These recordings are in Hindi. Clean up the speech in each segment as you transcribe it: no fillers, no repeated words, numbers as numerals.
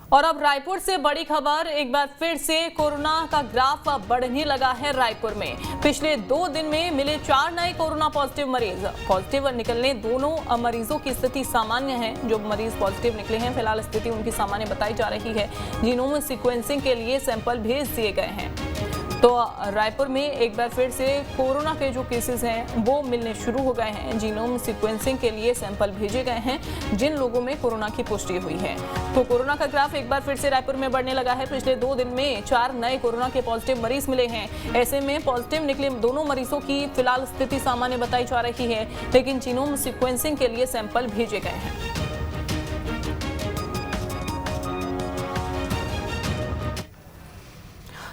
और अब रायपुर से बड़ी खबर, एक बार फिर से कोरोना का ग्राफ बढ़ने लगा है। रायपुर में पिछले 2 दिन में मिले 4 नए कोरोना पॉजिटिव मरीज। पॉजिटिव निकलने दोनों मरीजों की स्थिति सामान्य है। जो मरीज पॉजिटिव निकले हैं फिलहाल स्थिति उनकी सामान्य बताई जा रही है। जीनोम सीक्वेंसिंग के लिए सैंपल भेज दिए गए हैं। तो रायपुर में एक बार फिर से कोरोना के जो केसेस हैं वो मिलने शुरू हो गए हैं। जीनोम सीक्वेंसिंग के लिए सैंपल भेजे गए हैं जिन लोगों में कोरोना की पुष्टि हुई है। तो कोरोना का ग्राफ एक बार फिर से रायपुर में बढ़ने लगा है। पिछले 2 दिन में 4 नए कोरोना के पॉजिटिव मरीज मिले हैं। ऐसे में पॉजिटिव निकले दोनों मरीजों की फिलहाल स्थिति सामान्य बताई जा रही है, लेकिन जीनोम सीक्वेंसिंग के लिए सैंपल भेजे गए हैं।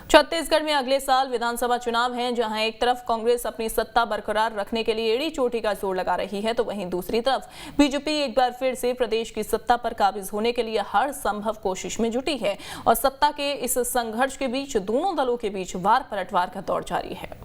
छत्तीसगढ़ में अगले साल विधानसभा चुनाव हैं, जहां एक तरफ कांग्रेस अपनी सत्ता बरकरार रखने के लिए एड़ी चोटी का जोर लगा रही है, तो वहीं दूसरी तरफ बीजेपी एक बार फिर से प्रदेश की सत्ता पर काबिज होने के लिए हर संभव कोशिश में जुटी है। और सत्ता के इस संघर्ष के बीच दोनों दलों के बीच वार पलटवार का दौर जारी है।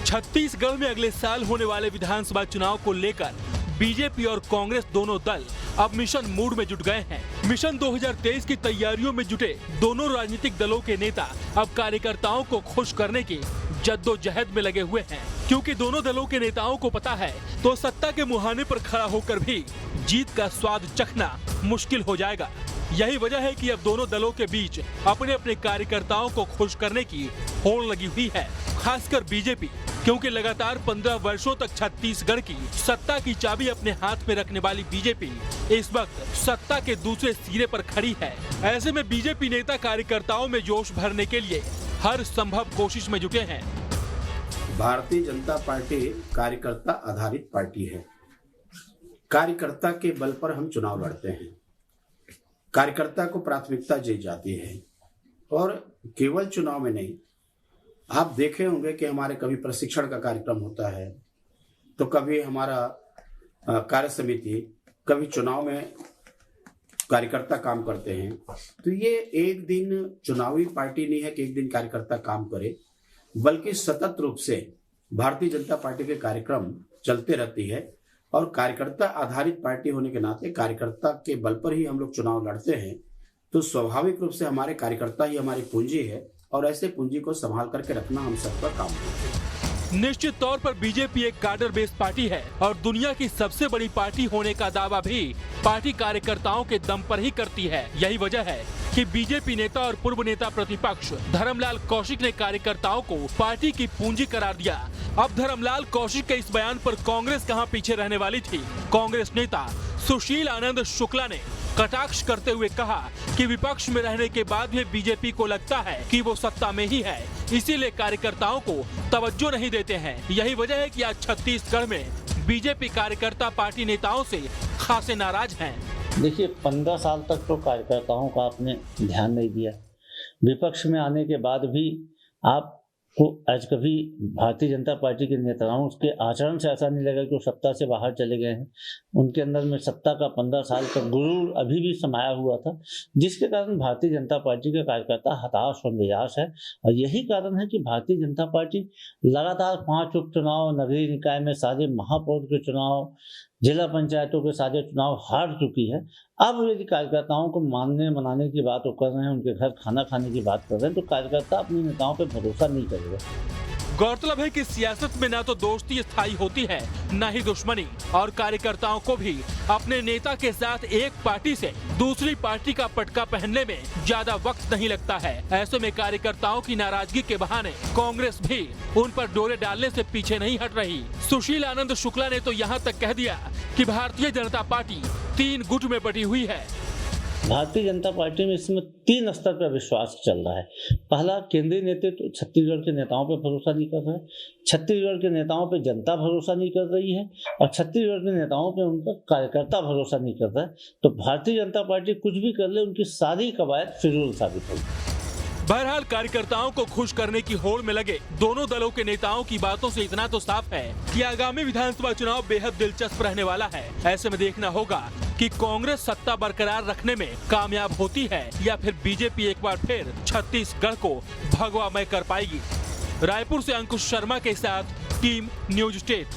छत्तीसगढ़ में अगले साल होने वाले विधानसभा चुनाव को लेकर बीजेपी और कांग्रेस दोनों दल अब मिशन मूड में जुट गए हैं। मिशन 2023 की तैयारियों में जुटे दोनों राजनीतिक दलों के नेता अब कार्यकर्ताओं को खुश करने की जद्दोजहद में लगे हुए हैं, क्योंकि दोनों दलों के नेताओं को पता है तो सत्ता के मुहाने पर खड़ा होकर भी जीत का स्वाद चखना मुश्किल हो जाएगा। यही वजह है कि अब दोनों दलों के बीच अपने अपने कार्यकर्ताओं को खुश करने की होड़ लगी हुई है, खासकर बीजेपी, क्योंकि लगातार 15 वर्षों तक छत्तीसगढ़ की सत्ता की चाबी अपने हाथ में रखने वाली बीजेपी इस वक्त सत्ता के दूसरे सिरे पर खड़ी है। ऐसे में बीजेपी नेता कार्यकर्ताओं में जोश भरने के लिए हर संभव कोशिश में जुटे हैं। भारतीय जनता पार्टी कार्यकर्ता आधारित पार्टी है। कार्यकर्ता के बल पर हम चुनाव लड़ते हैं। कार्यकर्ता को प्राथमिकता दी जाती है और केवल चुनाव में नहीं, आप देखे होंगे कि हमारे कभी प्रशिक्षण का कार्यक्रम होता है, तो कभी हमारा कार्य समिति, कभी चुनाव में कार्यकर्ता काम करते हैं। तो ये एक दिन चुनावी पार्टी नहीं है कि एक दिन कार्यकर्ता काम करे, बल्कि सतत रूप से भारतीय जनता पार्टी के कार्यक्रम चलते रहती है। और कार्यकर्ता आधारित पार्टी होने के नाते कार्यकर्ता के बल पर ही हम लोग चुनाव लड़ते हैं। तो स्वाभाविक रूप से हमारे कार्यकर्ता ही हमारी पूंजी है और ऐसे पूंजी को संभाल करके रखना हम सबका काम है। निश्चित तौर पर बीजेपी एक काडर बेस्ड पार्टी है और दुनिया की सबसे बड़ी पार्टी होने का दावा भी पार्टी कार्यकर्ताओं के दम पर ही करती है। यही वजह है कि बीजेपी नेता और पूर्व नेता प्रतिपक्ष धर्मलाल कौशिक ने कार्यकर्ताओं को पार्टी की पूंजी करार दिया। अब धर्मलाल कौशिक के इस बयान पर कांग्रेस कहां पीछे रहने वाली थी। कांग्रेस नेता सुशील आनंद शुक्ला ने कटाक्ष करते हुए कहा कि विपक्ष में रहने के बाद भी बीजेपी को लगता है कि वो सत्ता में ही है, इसीलिए कार्यकर्ताओं को तवज्जो नहीं देते हैं। यही वजह है कि आज छत्तीसगढ़ में बीजेपी कार्यकर्ता पार्टी नेताओं से खासे नाराज हैं। देखिए, 15 साल तक तो कार्यकर्ताओं का आपने ध्यान नहीं दिया। विपक्ष में आने के बाद भी आपको आज कभी भारतीय जनता पार्टी के नेताओं के आचरण से ऐसा नहीं लगा कि वो सत्ता से बाहर चले गए हैं। उनके अंदर में सत्ता का 15 साल का गुरूर अभी भी समाया हुआ था, जिसके कारण भारतीय जनता पार्टी के कार्यकर्ता हताश और निराश है। और यही कारण है कि भारतीय जनता पार्टी लगातार 5 उपचुनाव, नगरीय निकाय में सारे महापौर के चुनाव, जिला पंचायतों के सारे चुनाव हार चुकी है। अब यदि कार्यकर्ताओं को मानने मनाने की बात वो कर रहे हैं, उनके घर खाना खाने की बात कर रहे हैं, तो कार्यकर्ता अपने नेताओं पर भरोसा नहीं करेगा। गौरतलब है कि सियासत में ना तो दोस्ती स्थायी होती है, न ही दुश्मनी, और कार्यकर्ताओं को भी अपने नेता के साथ एक पार्टी से दूसरी पार्टी का पटका पहनने में ज्यादा वक्त नहीं लगता है। ऐसे में कार्यकर्ताओं की नाराजगी के बहाने कांग्रेस भी उन पर डोरे डालने से पीछे नहीं हट रही। सुशील आनंद शुक्ला ने तो यहाँ तक कह दिया कि भारतीय जनता पार्टी 3 गुट में बटी हुई है। भारतीय जनता पार्टी में इसमें 3 स्तर पर विश्वास चल रहा है। पहला, केंद्रीय नेतृत्व छत्तीसगढ़ के नेताओं पर भरोसा नहीं कर रहा है। छत्तीसगढ़ के नेताओं पर जनता भरोसा नहीं कर रही है और छत्तीसगढ़ के नेताओं पर उनका कार्यकर्ता भरोसा नहीं कर रहा है। तो भारतीय जनता पार्टी कुछ भी कर ले, उनकी सारी कवायद फिजूल साबित होगी। बहरहाल कार्यकर्ताओं को खुश करने की होड़ में लगे दोनों दलों के नेताओं की बातों से इतना तो साफ है कि आगामी विधानसभा चुनाव बेहद दिलचस्प रहने वाला है। ऐसे में देखना होगा कि कांग्रेस सत्ता बरकरार रखने में कामयाब होती है या फिर बीजेपी एक बार फिर छत्तीसगढ़ को भगवामय कर पाएगी। रायपुर से अंकुश शर्मा के साथ टीम न्यूज स्टेट।